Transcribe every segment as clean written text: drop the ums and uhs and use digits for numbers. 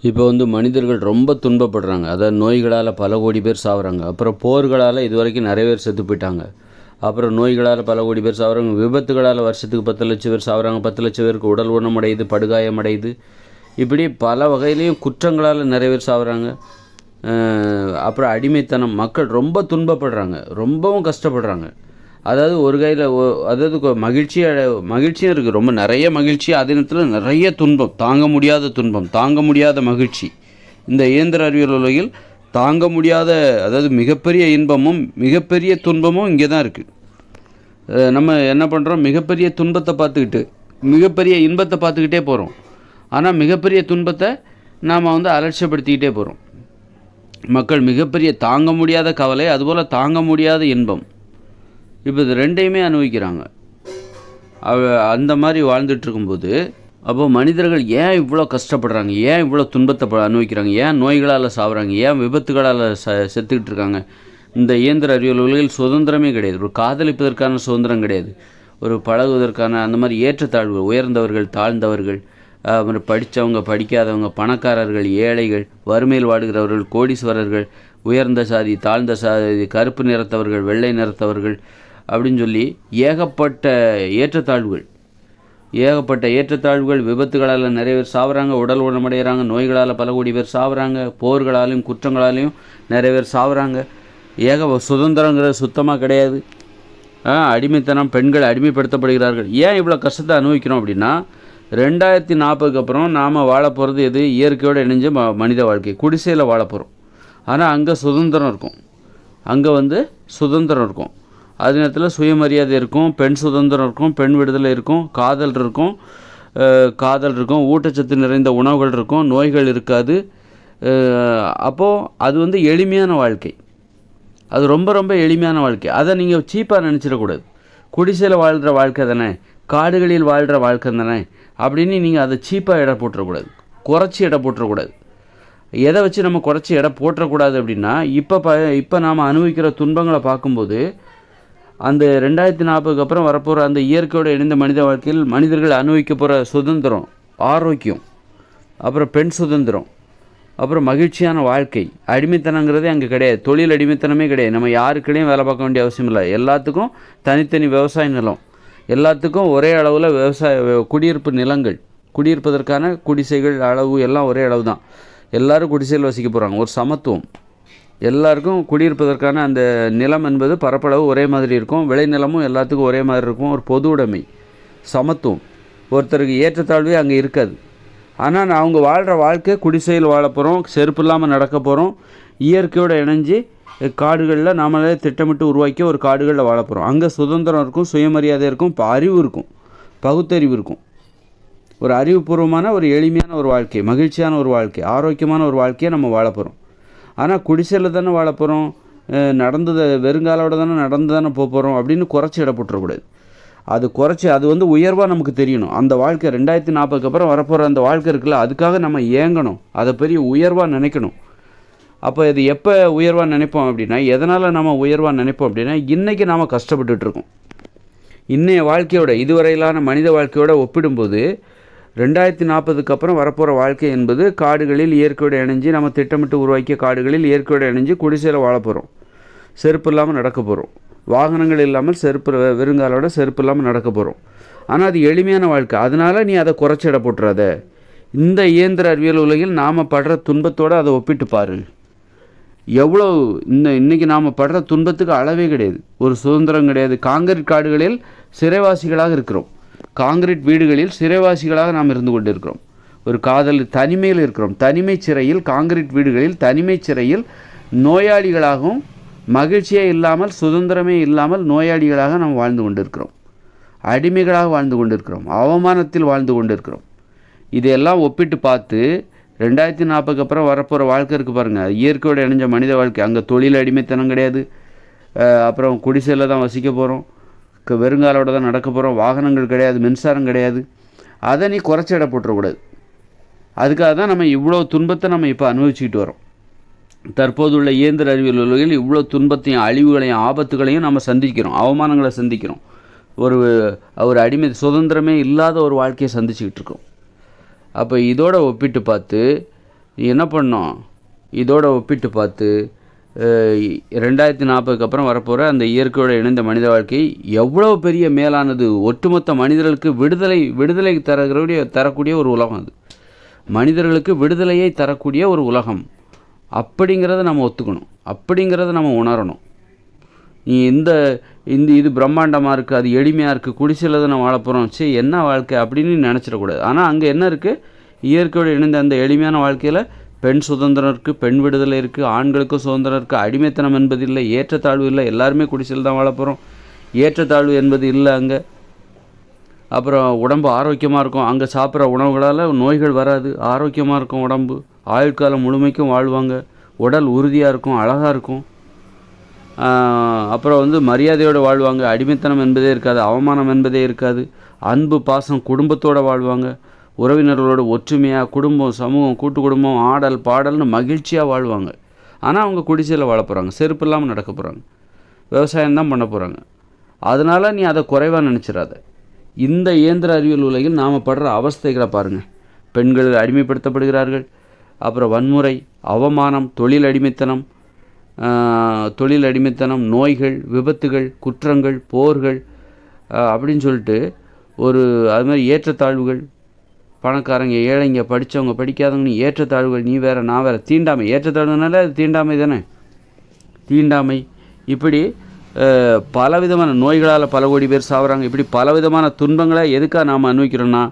இப்போ மனிதர்கள் ரொம்ப துன்பப்படுறாங்க. அதாவது நோய்களால் பல கோடி பேர் சாகுறாங்க. அப்புறம் போர்களால் இதுவரைக்கும் நிறைய பேர் செத்து போயிட்டாங்க. அப்புறம் நோய்களால் பல கோடி பேர் சாகுறாங்க. விபத்துகளால் வருஷத்துக்கு 10 லட்சம் பேர் சாகுறாங்க. 10 லட்சம் பேருக்கு உடல் ஊனமடையுது, படுகாயமடையுது. இப்படி பல வகையிலையும் குற்றங்களால் நிறைய பேர் சாகுறாங்க. அப்புறம் அடிமைத்தனம், மக்கள் ரொம்ப துன்பப்படுறாங்க, ரொம்பவும் கஷ்டப்படுறாங்க. அதாவது ஒரு கையில் அதாவது மகிழ்ச்சியும் இருக்குது, ரொம்ப நிறைய மகிழ்ச்சி, அதே நேரத்தில் நிறைய துன்பம், தாங்க முடியாத துன்பம், தாங்க முடியாத மகிழ்ச்சி. இந்த இயந்திர அறிவியல் உலகில் தாங்க முடியாத, அதாவது மிகப்பெரிய இன்பமும் மிகப்பெரிய துன்பமும் இங்கே தான் இருக்குது. நம்ம என்ன பண்ணுறோம், மிகப்பெரிய துன்பத்தை பார்த்துக்கிட்டு மிகப்பெரிய இன்பத்தை பார்த்துக்கிட்டே போகிறோம். ஆனால் மிகப்பெரிய துன்பத்தை நாம் அலட்சியப்படுத்திக்கிட்டே போகிறோம். மக்கள் மிகப்பெரிய தாங்க முடியாத கவலை, அதுபோல் தாங்க முடியாத இன்பம், இப்போ இது ரெண்டையுமே அனுபவிக்கிறாங்க. அந்த மாதிரி வாழ்ந்துட்டுருக்கும்போது அப்போ மனிதர்கள் ஏன் இவ்வளோ கஷ்டப்படுறாங்க, ஏன் இவ்வளோ துன்பத்தை அனுபவிக்கிறாங்க, ஏன் நோய்களால் சாகுறாங்க, ஏன் விபத்துகளால் செத்துக்கிட்டு இருக்காங்க? இந்த இயந்திர அறிவியல் உலகில் சுதந்திரமே கிடையாது. ஒரு காதலிப்பதற்கான சுதந்திரம் கிடையாது, ஒரு பழகுவதற்கான அந்த மாதிரி ஏற்றத்தாழ்வு, உயர்ந்தவர்கள் தாழ்ந்தவர்கள், அப்புறம் படித்தவங்க படிக்காதவங்க, பணக்காரர்கள் ஏழைகள், வறுமையில் வாடுகிறவர்கள் கோடீஸ்வரர்கள், உயர்ந்த சாதி தாழ்ந்த சாதி, கருப்பு நிறத்தவர்கள் வெள்ளை நிறத்தவர்கள் அப்படின்னு சொல்லி ஏகப்பட்ட ஏற்றத்தாழ்வுகள். விபத்துகளால் நிறைய பேர் சாகுறாங்க, உடல் ஊனமடைகிறாங்க, நோய்களால் பல கோடி பேர் சாகுறாங்க, போர்களாலையும் குற்றங்களாலையும் நிறைய பேர் சாகுறாங்க. சுதந்திரங்கிறது சுத்தமாக கிடையாது. அடிமைத்தனம், பெண்கள் அடிமைப்படுத்தப்படுகிறார்கள். ஏன் இவ்வளோ கஷ்டத்தை அனுபவிக்கிறோம் அப்படின்னா, 2040க்கு அப்புறம் நாம் வாழ போகிறது எது? இயற்கையோடு இணைஞ்ச மனித வாழ்க்கை, குடிசையில் வாழ போகிறோம். ஆனால் அங்கே சுதந்திரம் இருக்கும், அங்கே சுதந்திரம் இருக்கும். அதே நேரத்தில் சுயமரியாதை இருக்கும், பெண் சுதந்திரம் இருக்கும், பெண் விடுதலை இருக்கும், காதல் இருக்கும், ஊட்டச்சத்து நிறைந்த உணவுகள் இருக்கும், நோய்கள் இருக்காது. அப்போது அது எளிமையான வாழ்க்கை, அது ரொம்ப ரொம்ப எளிமையான வாழ்க்கை. அதை நீங்கள் சீப்பாக நினச்சிடக்கூடாது. குடிசையில் வாழ்கிற வாழ்க்கை தானே, காடுகளில் வாழ்கிற வாழ்க்கை தானே அப்படின்னு நீங்கள் அதை சீப்பாக எடை போட்டுறக்கூடாது, குறைச்சி எடை போட்டுறக்கூடாது. எதை வச்சு நம்ம குறைச்சி எடை போட்டுறக்கூடாது அப்படின்னா, இப்போ நாம் அனுபவிக்கிற துன்பங்களை பார்க்கும்போது அந்த 2040க்கு அப்புறம் வரப்போகிற அந்த இயற்கையோடு இணைந்த மனித வாழ்க்கையில் மனிதர்கள் அனுபவிக்க போகிற சுதந்திரம், ஆரோக்கியம், அப்புறம் பெண் சுதந்திரம், அப்புறம் மகிழ்ச்சியான வாழ்க்கை. அடிமைத்தனங்கிறதே அங்கே கிடையாது, தொழில் அடிமைத்தனமே கிடையாது. நம்ம யாருக்கிடையும் வேலை பார்க்க வேண்டிய அவசியம் இல்லை. எல்லாத்துக்கும் தனித்தனி விவசாய நிலம், எல்லாத்துக்கும் ஒரே அளவில் குடியிருப்பு நிலங்கள், குடியிருப்பதற்கான குடிசைகள் அளவு எல்லாம் ஒரே அளவு தான். எல்லோரும் குடிசையில் வசிக்க போகிறாங்க. ஒரு சமத்துவம், எல்லாருக்கும் குடியிருப்பதற்கான அந்த நிலம் என்பது பரப்பளவு ஒரே மாதிரி இருக்கும், விளைநிலமும் எல்லாத்துக்கும் ஒரே மாதிரி இருக்கும். ஒரு பொது உடைமை, சமத்துவம், ஒருத்தருக்கு ஏற்றத்தாழ்வே அங்கே இருக்காது. ஆனால் அவங்க வாழ்கிற வாழ்க்கை குடிசையில் வாழ போகிறோம், செருப்பு இல்லாமல் நடக்க போகிறோம், இயற்கையோடு இணைஞ்சு காடுகளில் நாமளே திட்டமிட்டு உருவாக்கி ஒரு காடுகளில் வாழ போகிறோம். அங்கே சுதந்திரம் இருக்கும், சுயமரியாதை இருக்கும், அறிவு இருக்கும், பகுத்தறிவு இருக்கும். ஒரு அறிவுபூர்வமான ஒரு எளிமையான ஒரு வாழ்க்கை, மகிழ்ச்சியான ஒரு வாழ்க்கை, ஆரோக்கியமான ஒரு வாழ்க்கையை நம்ம வாழ போகிறோம். ஆனால் குடிசையில் தானே வாழ போகிறோம், வெறுங்காலோட நடந்து தானே போகிறோம் அப்படின்னு குறைச்சி இடப்பட்டுறக்கூடாது. அது குறைச்சி அது உயர்வாக நமக்கு தெரியணும். அந்த வாழ்க்கை 2040க்கு அப்புறம் வரப்போகிற அந்த வாழ்க்கை இருக்குல்ல, அதுக்காக நம்ம ஏங்கணும், அதை பெரிய உயர்வாக நினைக்கணும். அப்போ இது எப்போ உயர்வாக நினைப்போம் அப்படின்னா, எதனால் நம்ம உயர்வாக நினைப்போம் அப்படின்னா, இன்றைக்கி நாம் கஷ்டப்பட்டுருக்கோம். இன்றைய வாழ்க்கையோட, இதுவரையிலான மனித வாழ்க்கையோட ஒப்பிடும்போது 2040க்கு அப்புறம் வரப்போகிற வாழ்க்கை என்பது காடுகளில் இயற்கையோடு இணைஞ்சு, நம்ம திட்டமிட்டு உருவாக்கிய காடுகளில் இயற்கையோடு இணைஞ்சு குடிசையில் வாழ போகிறோம், செருப்பு இல்லாமல் நடக்க போகிறோம், வாகனங்கள் இல்லாமல் வெறுங்காலோட செருப்பு இல்லாமல் நடக்க போகிறோம். ஆனால் அது எளிமையான வாழ்க்கை, அதனால் நீ அதை குறைச்சி எடை போட்டுறாத. இந்த இயந்திர அறிவியல் உலகில் நாம் படுற துன்பத்தோடு அதை ஒப்பிட்டு பாரு. எவ்வளோ இன்றைக்கி நாம் படுற துன்பத்துக்கு அளவே கிடையாது. ஒரு சுதந்திரம் கிடையாது. காங்கிரீட் காடுகளில் சிறைவாசிகளாக இருக்கிறோம், காங்கிரீட் வீடுகளில் சிறைவாசிகளாக நாம் இருந்து கொண்டு இருக்கிறோம். ஒரு தனிமையில் இருக்கிறோம், தனிமை சிறையில், காங்கிரீட் வீடுகளில் தனிமை சிறையில் நோயாளிகளாகவும், மகிழ்ச்சியே இல்லாமல், சுதந்திரமே இல்லாமல் நோயாளிகளாக நாம் வாழ்ந்து கொண்டிருக்கிறோம், அடிமைகளாக வாழ்ந்து கொண்டிருக்கிறோம், அவமானத்தில் வாழ்ந்து கொண்டிருக்கிறோம். இதையெல்லாம் ஒப்பிட்டு பார்த்து 2040க்கு அப்புறம் வரப்போகிற வாழ்க்கை இருக்குது பாருங்கள், இயற்கையோடு இணைஞ்ச மனித வாழ்க்கை. அங்கே தொழில் அடிமைத்தனம் கிடையாது, அப்புறம் குடிசையில் தான் வசிக்க போகிறோம், வெறுங்காலோட தான் நடக்க போகிறோம், வாகனங்கள் கிடையாது, மின்சாரம் கிடையாது. அதை நீ குறைச்சி எடை போட்டுறக்கூடாது. அதுக்காக தான் நம்ம இவ்வளோ துன்பத்தை நம்ம இப்போ அனுபவிச்சுக்கிட்டு வரோம். தற்போதுள்ள இயந்திர அறிவியல் உலகில் இவ்வளோ துன்பத்தையும் அழிவுகளையும் ஆபத்துகளையும் நம்ம சந்திக்கிறோம், அவமானங்களை சந்திக்கிறோம். ஒரு அடிமை சுதந்திரமே இல்லாத ஒரு வாழ்க்கையை சந்திச்சுக்கிட்டு இருக்கோம். அப்போ இதோட ஒப்பிட்டு பார்த்து நீ என்ன பண்ணணும், இதோட ஒப்பிட்டு பார்த்து 2040க்கு அப்புறம் வரப்போகிற அந்த இயற்கையோடு இணைந்த மனித வாழ்க்கை எவ்வளோ பெரிய மேலானது. ஒட்டுமொத்த மனிதர்களுக்கு விடுதலை தரக்கூடிய ஒரு உலகம் அது. மனிதர்களுக்கு விடுதலையை தரக்கூடிய ஒரு உலகம் அப்படிங்கிறத நம்ம ஒத்துக்கணும், அப்படிங்கிறத நம்ம உணரணும். நீ இது பிரம்மாண்டமாக இருக்குது, அது எளிமையாக இருக்குது, குடிசையில் தான் நம்ம வாழ போகிறோம், சரி என்ன வாழ்க்கை அப்படின்னு நினச்சிடக்கூடாது. ஆனால் அங்கே என்ன இருக்குது, இயற்கையோடு இணைந்த அந்த எளிமையான வாழ்க்கையில் பெண் சுதந்திரம் இருக்குது, பெண் விடுதலை இருக்குது, ஆண்களுக்கும் சுதந்திரம் இருக்குது, அடிமைத்தனம் என்பது இல்லை, ஏற்றத்தாழ்வு இல்லை, எல்லாருமே குடிசையில் தான் வாழ போகிறோம், ஏற்றத்தாழ்வு என்பது இல்லை அங்கே. அப்புறம் உடம்பு ஆரோக்கியமாக இருக்கும், அங்கே சாப்பிட்ற உணவுகளால் நோய்கள் வராது, ஆரோக்கியமாக இருக்கும் உடம்பு, ஆயுட்காலம் முழுமைக்கும் வாழ்வாங்க, உடல் உறுதியாக இருக்கும், அழகாக இருக்கும். அப்புறம் மரியாதையோடு வாழ்வாங்க, அடிமைத்தனம் என்பதே இருக்காது, அவமானம் என்பதே இருக்காது, அன்பு பாசம் குடும்பத்தோடு வாழ்வாங்க, உறவினர்களோட ஒற்றுமையாக குடும்பம் சமூகம் கூட்டு குடும்பம் ஆடல் பாடல்னு மகிழ்ச்சியாக வாழ்வாங்க. ஆனால் அவங்க குடிசையில் வாழ போகிறாங்க, செருப்பு இல்லாமல் நடக்க போகிறாங்க, விவசாயம்தான் பண்ண போகிறாங்க. அதனால் நீ அதை குறைவாக நினச்சிடாத. இந்த இயந்திர அறிவியல் உலகில் நாம் படுற அவஸ்தைகளை பாருங்கள். பெண்கள் அடிமைப்படுத்தப்படுகிறார்கள், அப்புறம் வன்முறை, அவமானம், தொழில் அடிமைத்தனம், நோய்கள், விபத்துகள், குற்றங்கள், போர்கள் அப்படின்னு சொல்லிட்டு அது மாதிரி ஏற்றத்தாழ்வுகள், பணக்காரங்க ஏழைங்க படித்தவங்க படிக்காதவங்க, ஏற்றத்தாழ்வுகள், நீ வேறு நான் வேறு, தீண்டாமை, ஏற்றத்தாழ்வுனால அது தீண்டாமை தானே, தீண்டாமை, இப்படி பலவிதமான நோய்களால் பல கோடி பேர் சாப்பிட்றாங்க. இப்படி பலவிதமான துன்பங்களை எதுக்காக நாம் அனுபவிக்கிறோன்னா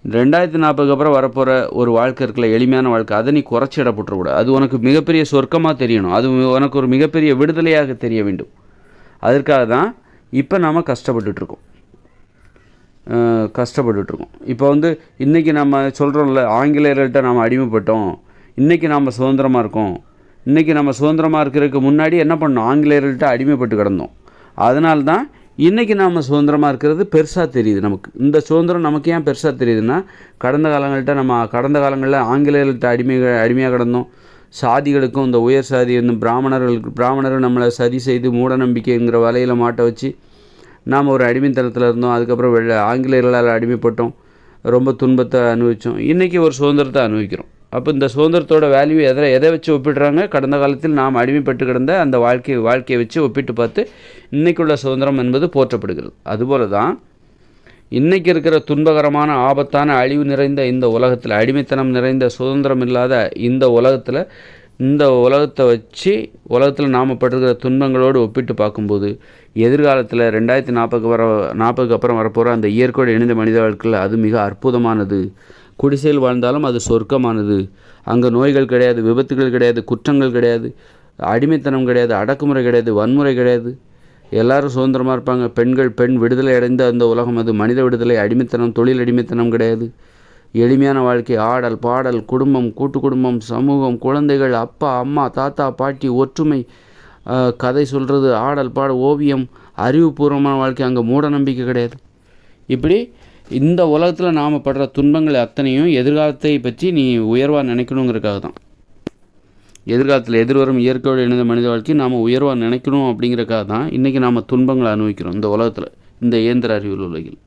2040க்கு அப்புறம் வரப்போகிற ஒரு வாழ்க்கை இருக்குல்ல, எளிமையான வாழ்க்கை, அதை நீ குறைச்சி இடப்பட்டுறக்கூடாது. அது உனக்கு மிகப்பெரிய சொர்க்கமாக தெரியணும், அது உனக்கு ஒரு மிகப்பெரிய விடுதலையாக தெரிய வேண்டும். அதற்காக தான் இப்போ நாம் கஷ்டப்பட்டுட்ருக்கோம். இப்போ இன்றைக்கி நம்ம சொல்கிறோம்ல, ஆங்கிலேயர்கள்ட்ட நாம் அடிமைப்பட்டோம், இன்றைக்கி நாம் சுதந்திரமாக இருக்கோம். இன்றைக்கி நம்ம சுதந்திரமாக இருக்கிறதுக்கு முன்னாடி என்ன பண்ணோம், ஆங்கிலேயர்கள்ட்ட அடிமைப்பட்டு கிடந்தோம். அதனால்தான் இன்றைக்கி நாம் சுதந்திரமாக இருக்கிறது பெருசாக தெரியுது நமக்கு. இந்த சுதந்திரம் நமக்கு ஏன் பெருசாக தெரியுதுன்னா, கடந்த காலங்களில் ஆங்கிலேயர்கள்ட்ட அடிமையாக கிடந்தோம். சாதிகளுக்கும் இந்த உயர் சாதி பிராமணர்கள் நம்மளை சதி செய்து மூட நம்பிக்கைங்கிற வலையில் மாட்ட வச்சு நாம் ஒரு அடிமைத்தனத்தில் இருந்தோம். அதுக்கப்புறம் ஆங்கிலேயர்களால் அடிமைப்பட்டோம், ரொம்ப துன்பத்தை அனுபவித்தோம். இன்றைக்கி ஒரு சுதந்திரத்தை அனுபவிக்கிறோம். அப்போ இந்த சுதந்திரத்தோட வேல்யூ எதை வச்சு ஒப்பிடுறாங்க, கடந்த காலத்தில் நாம் அடிமைப்பட்டு கிடந்த அந்த வாழ்க்கையை வச்சு ஒப்பிட்டு பார்த்து இன்றைக்குள்ள சுதந்திரம் என்பது போற்றப்படுகிறது. அதுபோல தான் இன்றைக்கி இருக்கிற துன்பகரமான ஆபத்தான அழிவு நிறைந்த இந்த உலகத்தில், அடிமைத்தனம் நிறைந்த சுதந்திரம் இல்லாத இந்த உலகத்தை வச்சு உலகத்தில் நாம் பட்டிருக்கிற துன்பங்களோடு ஒப்பிட்டு பார்க்கும்போது எதிர்காலத்தில் 2040க்கு அப்புறம் வரப்போகிற அந்த இயற்கையோடு இணைந்த மனித வாழ்க்கையில் அது மிக அற்புதமானது. குடிசையில் வாழ்ந்தாலும் அது சொர்க்கமானது. அங்கே நோய்கள் கிடையாது, விபத்துகள் கிடையாது, குற்றங்கள் கிடையாது, அடிமைத்தனம் கிடையாது, அடக்குமுறை கிடையாது, வன்முறை கிடையாது, எல்லாரும் சுதந்திரமாக இருப்பாங்க. பெண் விடுதலை அடைந்த அந்த உலகம் அது. மனித விடுதலை, அடிமைத்தனம், தொழில் அடிமைத்தனம் கிடையாது. எளிமையான வாழ்க்கை, ஆடல் பாடல், குடும்பம், கூட்டு குடும்பம், சமூகம், குழந்தைகள், அப்பா அம்மா தாத்தா பாட்டி, ஒற்றுமை, கதை சொல்கிறது, ஆடல் பாடல், ஓவியம், அறிவுபூர்வமான வாழ்க்கை. அங்கே மூட நம்பிக்கை கிடையாது. இப்படி இந்த உலகத்தில் நாம் படுற துன்பங்கள் அத்தனையும் எதிர்காலத்தை பற்றி நீ உயர்வாக நினைக்கணுங்கிறதுக்காக தான். எதிர்காலத்தில் எதிர்வரும் இயற்கையோடு இணைந்த மனித வாழ்க்கை நாம் உயர்வாக நினைக்கணும் அப்படிங்கிறக்காக தான் இன்றைக்கி நாம் துன்பங்களை அனுபவிக்கிறோம் இந்த உலகத்தில், இந்த இயந்திர அறிவியல் உலகில்.